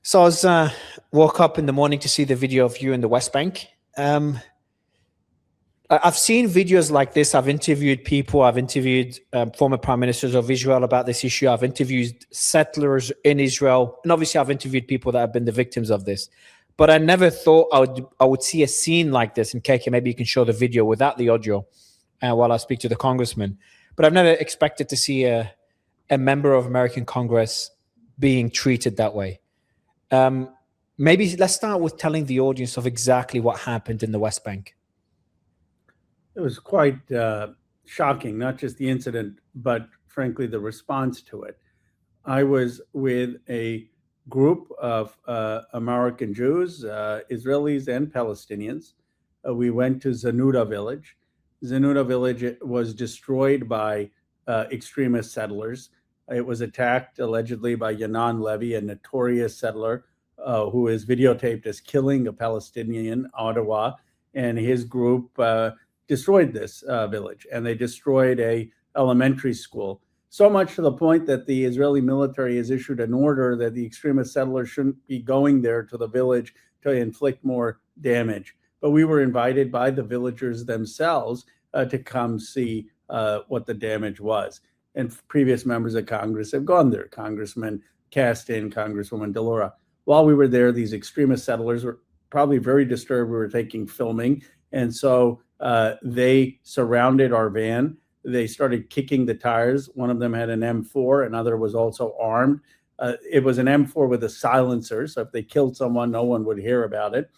So I was woke up in the morning to see the video of you in the West Bank. I've seen videos like this. I've interviewed people. I've interviewed former prime ministers of Israel about this issue. I've interviewed settlers in Israel, and obviously I've interviewed people that have been the victims of this. But I never thought I would see a scene like this. And KK, maybe you can show the video without the audio while I speak to the congressman. But I've never expected to see a member of American Congress being treated that way. Maybe let's start with telling the audience of exactly what happened in the West Bank. It was quite shocking, not just the incident, but frankly, the response to it. I was with a group of American Jews, Israelis, and Palestinians. We went to Zanuda village. Zanuda village was destroyed by extremist settlers. It was attacked allegedly by Yanan Levy, a notorious settler who is videotaped as killing a Palestinian, Ottawa, and his group destroyed this village, and they destroyed a elementary school, so much to the point that the Israeli military has issued an order that the extremist settlers shouldn't be going there to the village to inflict more damage. But we were invited by the villagers themselves to come see what the damage was. And previous members of Congress have gone there, Congressman Caston, Congresswoman Delora. While we were there, these extremist settlers were probably very disturbed. We were taking filming. And so they surrounded our van. They started kicking the tires. One of them had an M4. Another was also armed. It was an M4 with a silencer. So if they killed someone, no one would hear about it.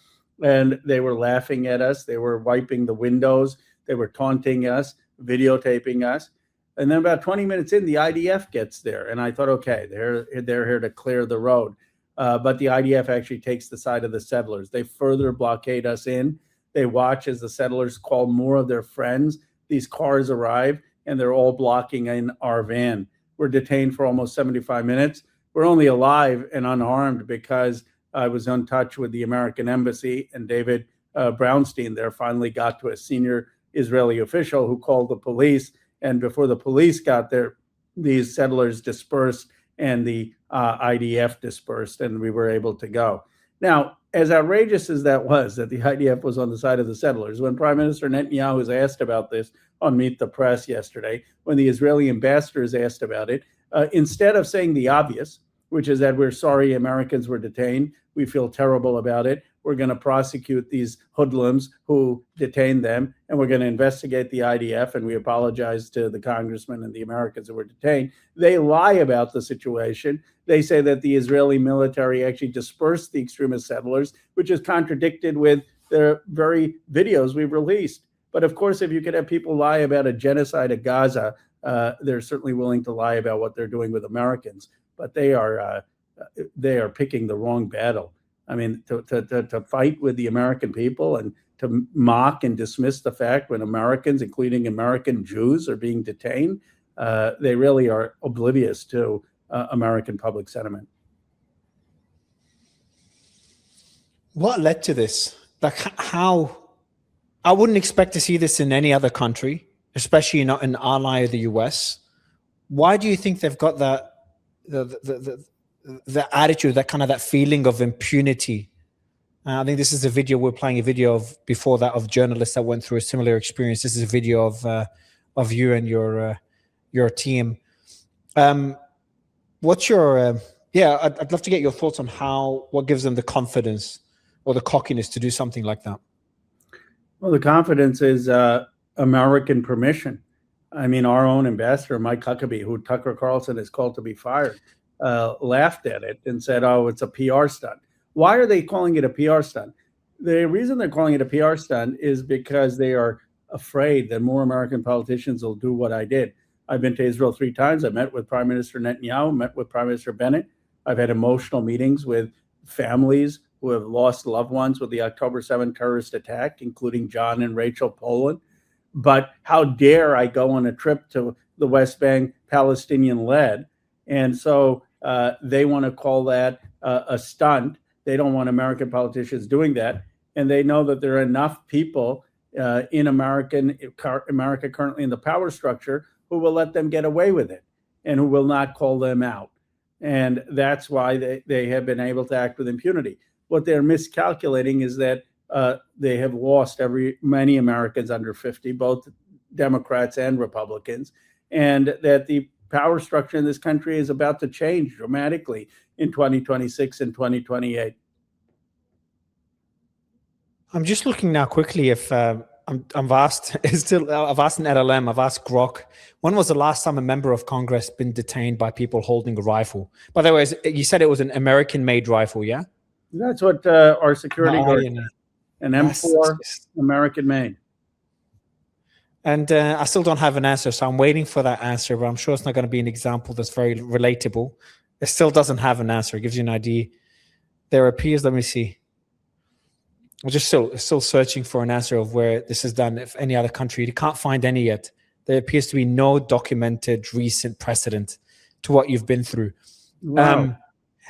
And they were laughing at us. They were wiping the windows. They were taunting us, videotaping us. And then about 20 minutes in, the IDF gets there. And I thought, okay, they're here to clear the road. But the IDF actually takes the side of the settlers. They further blockade us in. They watch as the settlers call more of their friends. These cars arrive, and they're all blocking in our van. We're detained for almost 75 minutes. We're only alive and unharmed because I was in touch with the American embassy, and David Brownstein there finally got to a senior Israeli official who called the police. And before the police got there, these settlers dispersed and the IDF dispersed, and we were able to go. Now, as outrageous as that was, that the IDF was on the side of the settlers, when Prime Minister Netanyahu was asked about this on Meet the Press yesterday, when the Israeli ambassador is asked about it, instead of saying the obvious, which is that we're sorry Americans were detained, we feel terrible about it, we're going to prosecute these hoodlums who detained them, and we're going to investigate the IDF, and we apologize to the congressmen and the Americans who were detained. They lie about the situation. They say that the Israeli military actually dispersed the extremist settlers, which is contradicted with the very videos we've released. But of course, if you could have people lie about a genocide of Gaza, they're certainly willing to lie about what they're doing with Americans. But they are picking the wrong battle. I mean, to fight with the American people and to mock and dismiss the fact when Americans, including American Jews, are being detained, they really are oblivious to American public sentiment. What led to this? Like, how? I wouldn't expect to see this in any other country, especially not an ally of the US. Why do you think they've got that the attitude, that feeling of impunity? I think this is a video we're playing a video of before that of journalists that went through a similar experience. This is a video of you and your team. What's your I'd love to get your thoughts on what gives them the confidence or the cockiness to do something like that. Well, the confidence is American permission. I mean, our own ambassador, Mike Huckabee, who Tucker Carlson has called to be fired, laughed at it and said, oh, it's a PR stunt. Why are they calling it a PR stunt? The reason they're calling it a PR stunt is because they are afraid that more American politicians will do what I did. I've been to Israel 3 times. I met with Prime Minister Netanyahu, met with Prime Minister Bennett. I've had emotional meetings with families who have lost loved ones with the October 7th terrorist attack, including John and Rachel Poland. But how dare I go on a trip to the West Bank, Palestinian-led? And so they want to call that a stunt. They don't want American politicians doing that. And they know that there are enough people in America currently in the power structure who will let them get away with it and who will not call them out. And that's why they have been able to act with impunity. What they're miscalculating is that they have lost many Americans under 50, both Democrats and Republicans, and that the power structure in this country is about to change dramatically in 2026 and 2028. I'm just looking now quickly if I've asked an LLM, I've asked Grok, when was the last time a member of Congress been detained by people holding a rifle? By the way, you said it was an American-made rifle, yeah? That's what our security guard said. An M4 American-made. And I still don't have an answer, so I'm waiting for that answer, but I'm sure it's not going to be an example that's very relatable. It still doesn't have an answer. It gives you an idea. There appears, let me see. I'm just still searching for an answer of where this is done. If any other country, you can't find any yet. There appears to be no documented recent precedent to what you've been through. Wow.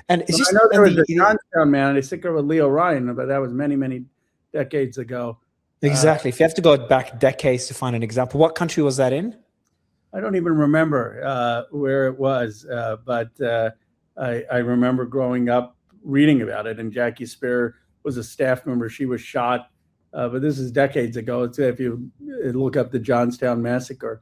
And it's just, I know there was a Johnstown man, I think it was Leo Ryan, but that was many, many decades ago. Exactly. If you have to go back decades to find an example, what country was that in? I don't even remember where it was, but I remember growing up reading about it. And Jackie Spear was a staff member. She was shot, but this is decades ago. It's if you look up the Johnstown massacre.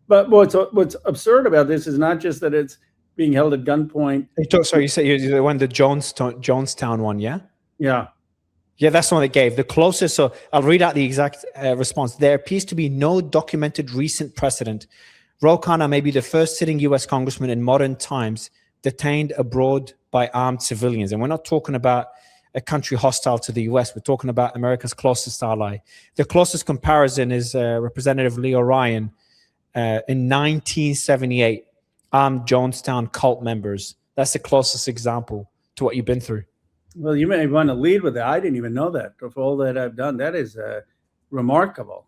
But what's absurd about this is not just that it's being held at gunpoint. Sorry, you said you won the Jonestown one, yeah? Yeah. Yeah, that's the one they gave. The closest, so I'll read out the exact response. There appears to be no documented recent precedent. Khanna may be the first sitting U.S. congressman in modern times detained abroad by armed civilians. And we're not talking about a country hostile to the U.S. We're talking about America's closest ally. The closest comparison is Representative Leo Ryan in 1978, armed Jonestown cult members. That's the closest example to what you've been through. Well, you may want to lead with that. I didn't even know that. Of all that I've done, that is remarkable,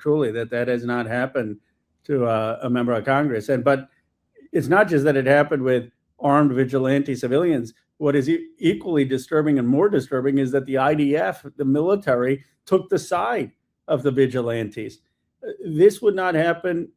truly, that has not happened to a member of Congress. But it's not just that it happened with armed vigilante civilians. What is equally disturbing and more disturbing is that the IDF, the military, took the side of the vigilantes. This would not happen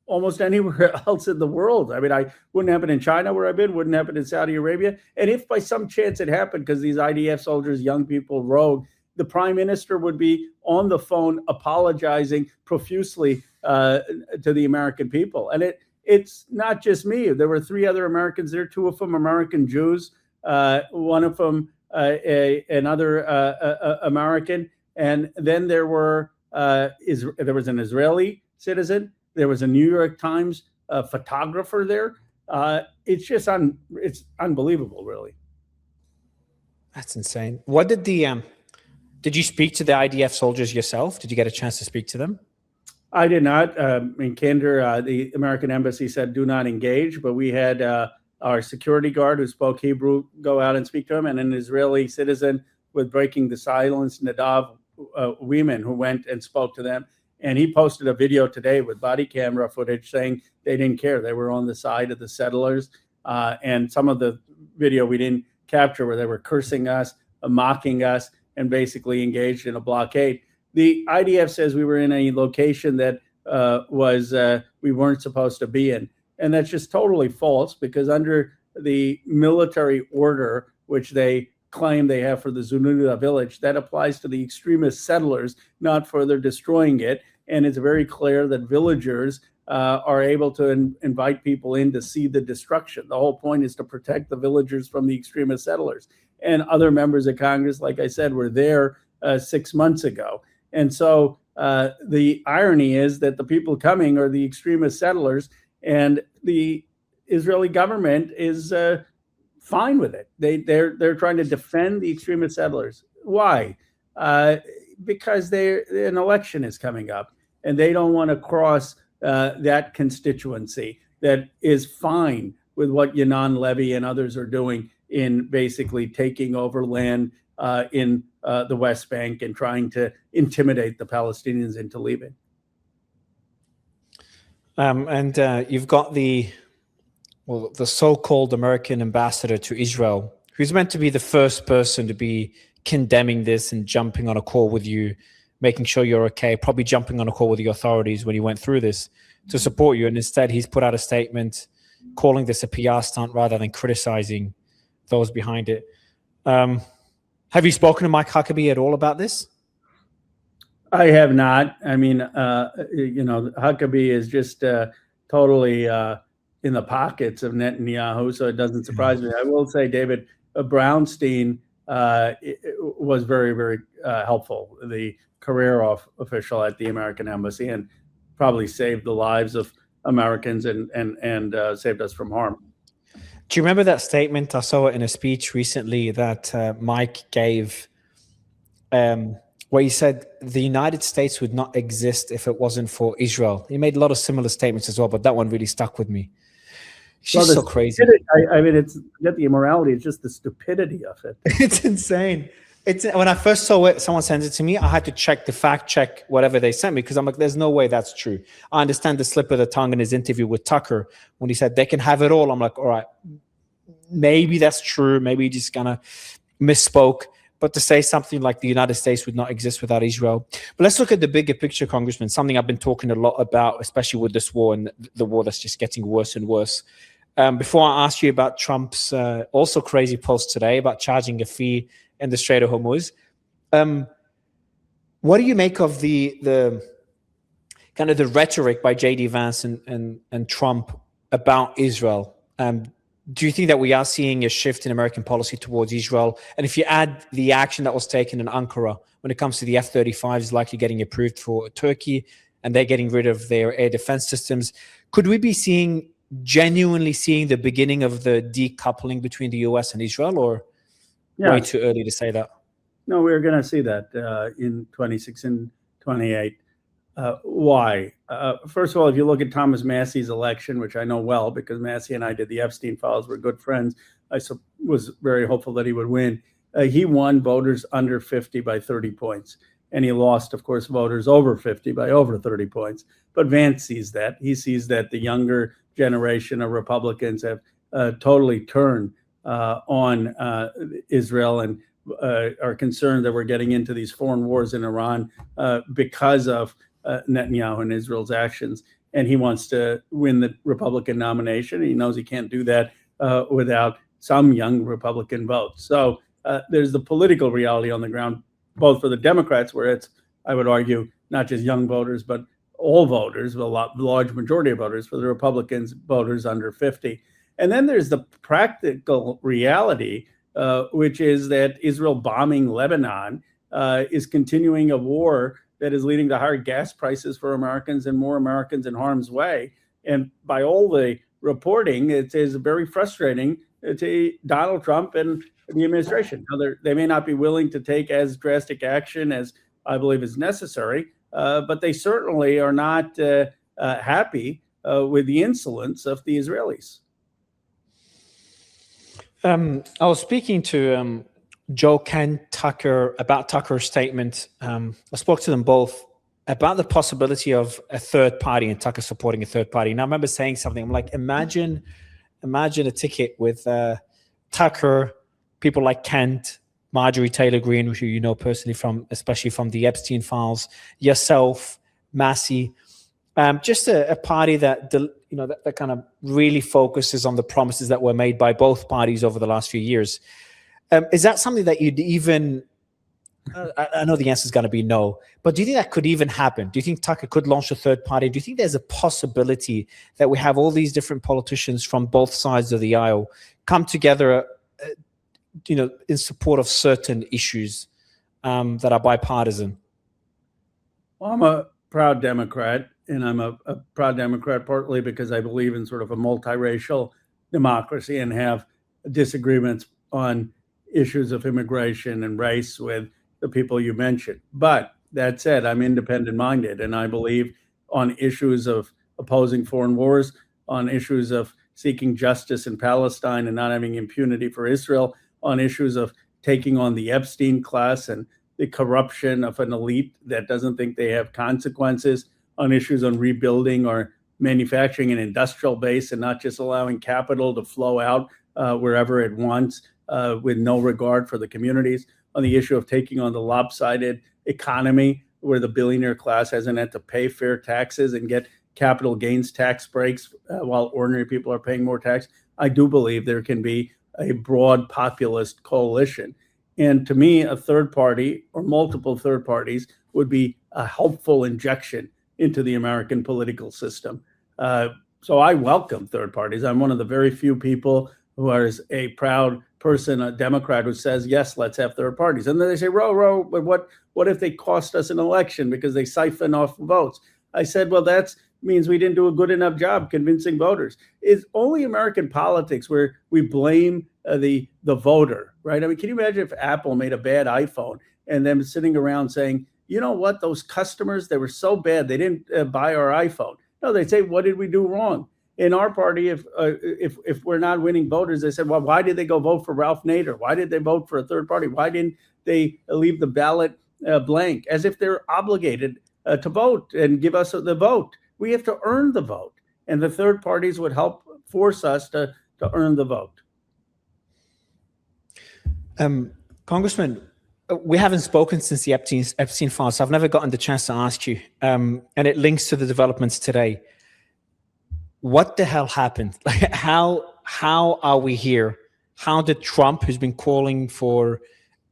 almost anywhere else in the world. I mean, wouldn't happen in China where I've been, wouldn't happen in Saudi Arabia. And if by some chance it happened because these IDF soldiers, young people, rogue, the prime minister would be on the phone apologizing profusely to the American people. And it's not just me. There were 3 other Americans there, 2 of them American Jews, one of them another American. And then there was an Israeli citizen. There was a New York Times photographer there. It's just it's unbelievable, really. That's insane. What did you speak to the IDF soldiers yourself? Did you get a chance to speak to them? I did not. In candor, the American embassy said do not engage, but we had our security guard who spoke Hebrew go out and speak to him, and an Israeli citizen with Breaking the Silence, Nadav Weeman, who went and spoke to them. And he posted a video today with body camera footage saying they didn't care. They were on the side of the settlers. And some of the video we didn't capture where they were cursing us, mocking us, and basically engaged in a blockade. The IDF says we were in a location that we weren't supposed to be in. And that's just totally false, because under the military order, which they claim they have for the Zununa village, that applies to the extremist settlers, not for their destroying it. And it's very clear that villagers are able to invite people in to see the destruction. The whole point is to protect the villagers from the extremist settlers. And other members of Congress, like I said, were there 6 months ago. And so the irony is that the people coming are the extremist settlers, and the Israeli government is fine with it. They're trying to defend the extremist settlers. Why? Because an election is coming up, and they don't want to cross that constituency that is fine with what Yanon Levy and others are doing in basically taking over land in the West Bank and trying to intimidate the Palestinians into leaving. And you've got the so-called American ambassador to Israel, who's meant to be the first person to be condemning this and jumping on a call with you, making sure you're okay, probably jumping on a call with the authorities when you went through this to support you. And instead, he's put out a statement calling this a PR stunt rather than criticizing those behind it. Have you spoken to Mike Huckabee at all about this? I have not. I mean, Huckabee is just totally in the pockets of Netanyahu, so it doesn't surprise me. I will say David Brownstein was very, very helpful, the career official at the American Embassy, and probably saved the lives of Americans and saved us from harm. Do you remember that statement? I saw it in a speech recently that Mike gave, where he said the United States would not exist if it wasn't for Israel. He made a lot of similar statements as well, but that one really stuck with me. It's just so crazy. I mean, it's not the immorality; it's just the stupidity of it. It's insane. When I first saw it, someone sent it to me. I had to fact check whatever they sent me, because I'm like, there's no way that's true. I understand the slip of the tongue in his interview with Tucker when he said they can have it all. I'm like, all right, maybe that's true. Maybe he just kind of misspoke. But to say something like the United States would not exist without Israel. But let's look at the bigger picture, Congressman, something I've been talking a lot about, especially with this war and the war that's just getting worse and worse. Before I ask you about Trump's also crazy post today about charging a fee in the Strait of Hormuz, what do you make of the kind of the rhetoric by J.D. Vance and Trump about Israel? Do you think that we are seeing a shift in American policy towards Israel? And if you add the action that was taken in Ankara when it comes to the F-35s likely getting approved for Turkey, and they're getting rid of their air defense systems, could we be genuinely seeing the beginning of the decoupling between the US and Israel, or way too early to say that? No, we're going to see that in 26 and 28. Why? First of all, if you look at Thomas Massey's election, which I know well because Massey and I did the Epstein files, we're good friends. I was very hopeful that he would win. He won voters under 50 by 30 points. And he lost, of course, voters over 50 by over 30 points. But Vance sees that. He sees that the younger generation of Republicans have totally turned on Israel and are concerned that we're getting into these foreign wars in Iran because of Netanyahu and Israel's actions. And he wants to win the Republican nomination. He knows he can't do that without some young Republican votes. So there's the political reality on the ground, both for the Democrats, where it's, I would argue, not just young voters, but all voters, a large majority of voters. For the Republicans, voters under 50. And then there's the practical reality, which is that Israel bombing Lebanon is continuing a war that is leading to higher gas prices for Americans and more Americans in harm's way. And by all the reporting, it is very frustrating to Donald Trump and the administration. Now, they may not be willing to take as drastic action as I believe is necessary, but they certainly are not happy with the insolence of the Israelis. I was speaking to Joe Kent Tucker about Tucker's statement. I spoke to them both about the possibility of a third party and Tucker supporting a third party. And I remember saying something. I'm like, imagine a ticket with Tucker, people like Kent, Marjorie Taylor Greene, who you know personally especially from the Epstein files, yourself, Massey, just a party that that kind of really focuses on the promises that were made by both parties over the last few years. Is that something that you'd even? I know the answer is going to be no, but do you think that could even happen? Do you think Tucker could launch a third party? Do you think there's a possibility that we have all these different politicians from both sides of the aisle come together, in support of certain issues that are bipartisan? Well, I'm a proud Democrat, and I'm a proud Democrat partly because I believe in sort of a multiracial democracy and have disagreements on issues of immigration and race with the people you mentioned. But that said, I'm independent-minded, and I believe on issues of opposing foreign wars, on issues of seeking justice in Palestine and not having impunity for Israel, on issues of taking on the Epstein class and the corruption of an elite that doesn't think they have consequences, on issues on rebuilding our manufacturing and industrial base and not just allowing capital to flow out wherever it wants with no regard for the communities, on the issue of taking on the lopsided economy where the billionaire class hasn't had to pay fair taxes and get capital gains tax breaks while ordinary people are paying more tax, I do believe there can be a broad populist coalition. And to me, a third party or multiple third parties would be a helpful injection into the American political system. So I welcome third parties. I'm one of the very few people who is a proud person, a Democrat, who says, yes, let's have third parties. And then they say, Ro, but what if they cost us an election because they siphon off votes? I said, well, that means we didn't do a good enough job convincing voters. It's only American politics where we blame the voter, right? I mean, can you imagine if Apple made a bad iPhone and then sitting around saying, you know what, those customers, they were so bad, they didn't buy our iPhone. No, they say, what did we do wrong? In our party, if we're not winning voters, they said, well, why did they go vote for Ralph Nader? Why did they vote for a third party? Why didn't they leave the ballot blank? As if they're obligated to vote and give us the vote. We have to earn the vote. And the third parties would help force us to earn the vote. Congressman, we haven't spoken since the Epstein files, so I've never gotten the chance to ask you. And it links to the developments today. What the hell happened? Like, how are we here? How did Trump, who's been calling for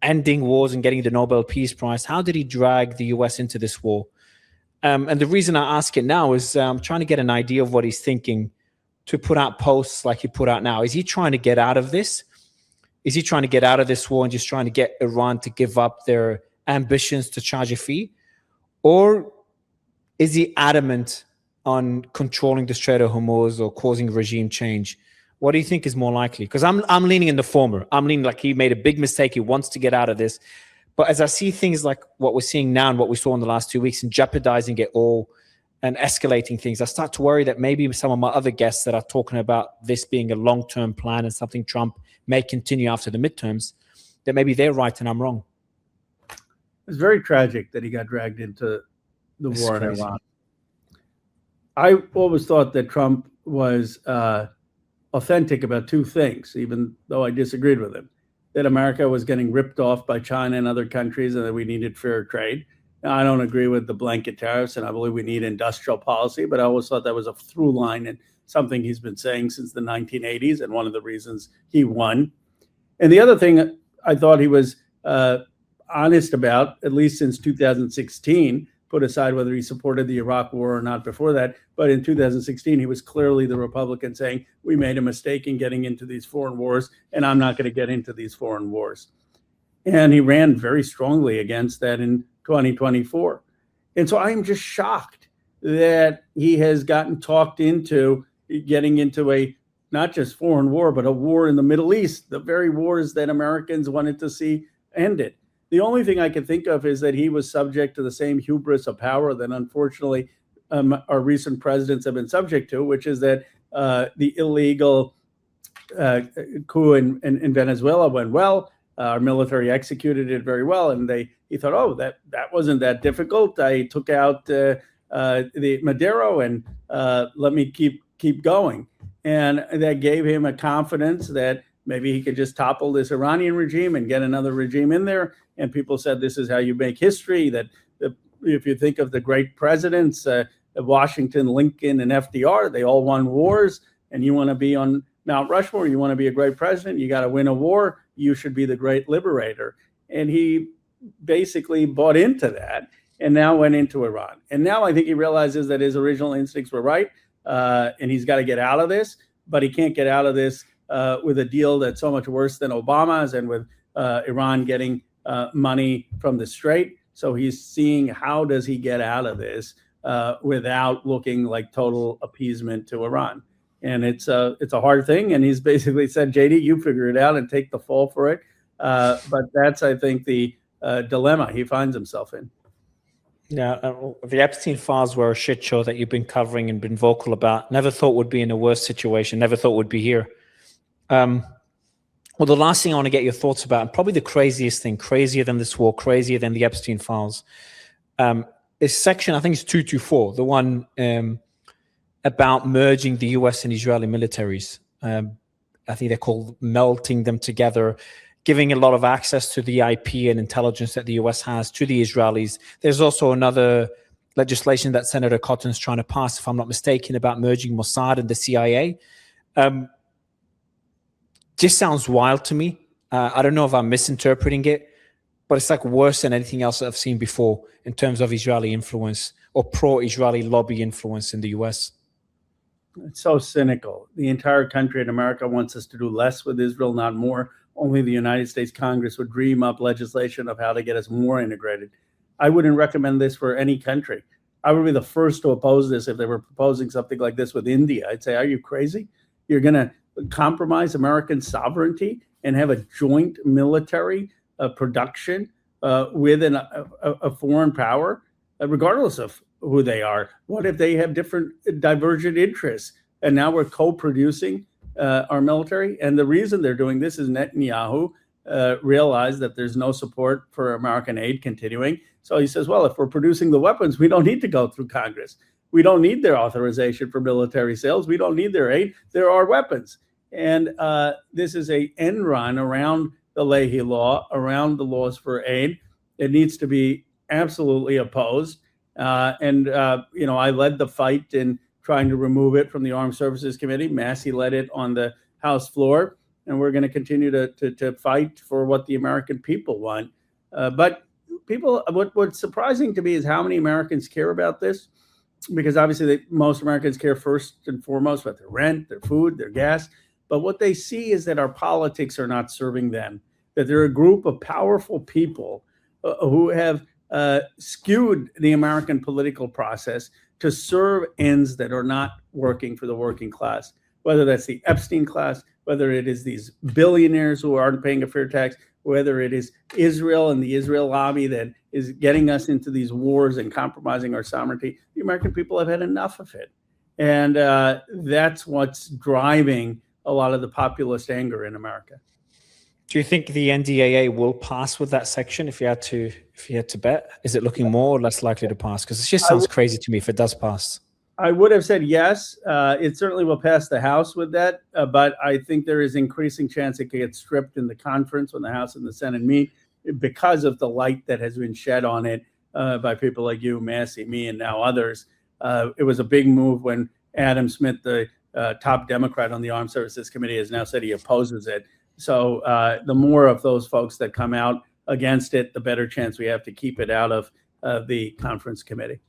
ending wars and getting the Nobel Peace Prize, how did he drag the US into this war? And the reason I ask it now is I'm trying to get an idea of what he's thinking to put out posts like he put out now. Is he trying to get out of this? Is he trying to get out of this war and just trying to get Iran to give up their ambitions to charge a fee? Or is he adamant on controlling the Strait of Hormuz or causing regime change? What do you think is more likely? Because I'm leaning in the former. I'm leaning like he made a big mistake. He wants to get out of this. But as I see things like what we're seeing now and what we saw in the last 2 weeks and jeopardizing it all and escalating things, I start to worry that maybe some of my other guests that are talking about this being a long-term plan and something Trump may continue after the midterms, that maybe they're right and I'm wrong. It's very tragic that he got dragged into the war in Iran. I always thought that Trump was authentic about two things, even though I disagreed with him. That America was getting ripped off by China and other countries and that we needed fair trade. Now, I don't agree with the blanket tariffs, and I believe we need industrial policy, but I always thought that was a through line and something he's been saying since the 1980s and one of the reasons he won. And the other thing I thought he was honest about, at least since 2016, put aside whether he supported the Iraq war or not before that, but in 2016, he was clearly the Republican saying, we made a mistake in getting into these foreign wars, and I'm not going to get into these foreign wars. And he ran very strongly against that in 2024. And so I'm just shocked that he has gotten talked into getting into a not just foreign war, but a war in the Middle East, the very wars that Americans wanted to see ended. The only thing I can think of is that he was subject to the same hubris of power that unfortunately our recent presidents have been subject to, which is that the illegal coup in Venezuela went well. Our military executed it very well, and he thought, oh, that wasn't that difficult. I took out the Maduro, and let me keep going. And that gave him a confidence that maybe he could just topple this Iranian regime and get another regime in there. And people said this is how you make history, that if you think of the great presidents, Washington, Lincoln, and FDR, they all won wars. And you want to be on Mount Rushmore, you want to be a great president, you got to win a war, you should be the great liberator. And he basically bought into that and now went into Iran. And now I think he realizes that his original instincts were right, and he's got to get out of this, but he can't get out of this with a deal that's so much worse than Obama's and with Iran getting money from the Strait. So he's seeing how does he get out of this without looking like total appeasement to Iran. And it's a hard thing. And he's basically said, JD, you figure it out and take the fall for it. But that's, I think, the dilemma he finds himself in. Yeah, the Epstein files were a shit show that you've been covering and been vocal about. Never thought would be in a worse situation. Never thought would be here. Well, the last thing I want to get your thoughts about, and probably the craziest thing, crazier than this war, crazier than the Epstein files, is section, I think it's 224, the one about merging the US and Israeli militaries. I think they're called melting them together, giving a lot of access to the IP and intelligence that the US has to the Israelis. There's also another legislation that Senator Cotton's trying to pass, if I'm not mistaken, about merging Mossad and the CIA. Just sounds wild to me. I don't know if I'm misinterpreting it, but it's like worse than anything else that I've seen before in terms of Israeli influence or pro-Israeli lobby influence in the US. It's so cynical. The entire country in America wants us to do less with Israel, not more. Only the United States Congress would dream up legislation of how to get us more integrated. I wouldn't recommend this for any country. I would be the first to oppose this if they were proposing something like this with India. I'd say, are you crazy? You're going to compromise American sovereignty and have a joint military production with a foreign power, regardless of who they are? What if they have different divergent interests? And now we're co-producing our military. And the reason they're doing this is Netanyahu realized that there's no support for American aid continuing. So he says, well, if we're producing the weapons, we don't need to go through Congress. We don't need their authorization for military sales. We don't need their aid. There are weapons. And this is an end run around the Leahy law, around the laws for aid. It needs to be absolutely opposed. I led the fight in trying to remove it from the Armed Services Committee. Massey led it on the House floor. And we're going to continue to fight for what the American people want. But people, what's surprising to me is how many Americans care about this. Because obviously most Americans care first and foremost about their rent, their food, their gas. But what they see is that our politics are not serving them, that they're a group of powerful people who have skewed the American political process to serve ends that are not working for the working class, whether that's the Epstein class, whether it is these billionaires who aren't paying a fair tax, whether it is Israel and the Israel lobby that is getting us into these wars and compromising our sovereignty. The American people have had enough of it. And that's what's driving a lot of the populist anger in America. Do you think the NDAA will pass with that section if you had to bet? Is it looking more or less likely to pass? Because it just sounds crazy to me if it does pass. I would have said yes. It certainly will pass the House with that, but I think there is increasing chance it could get stripped in the conference when the House and the Senate meet because of the light that has been shed on it by people like you, Massey, me, and now others. It was a big move when Adam Smith, the top Democrat on the Armed Services Committee, has now said he opposes it. So the more of those folks that come out against it, the better chance we have to keep it out of the conference committee.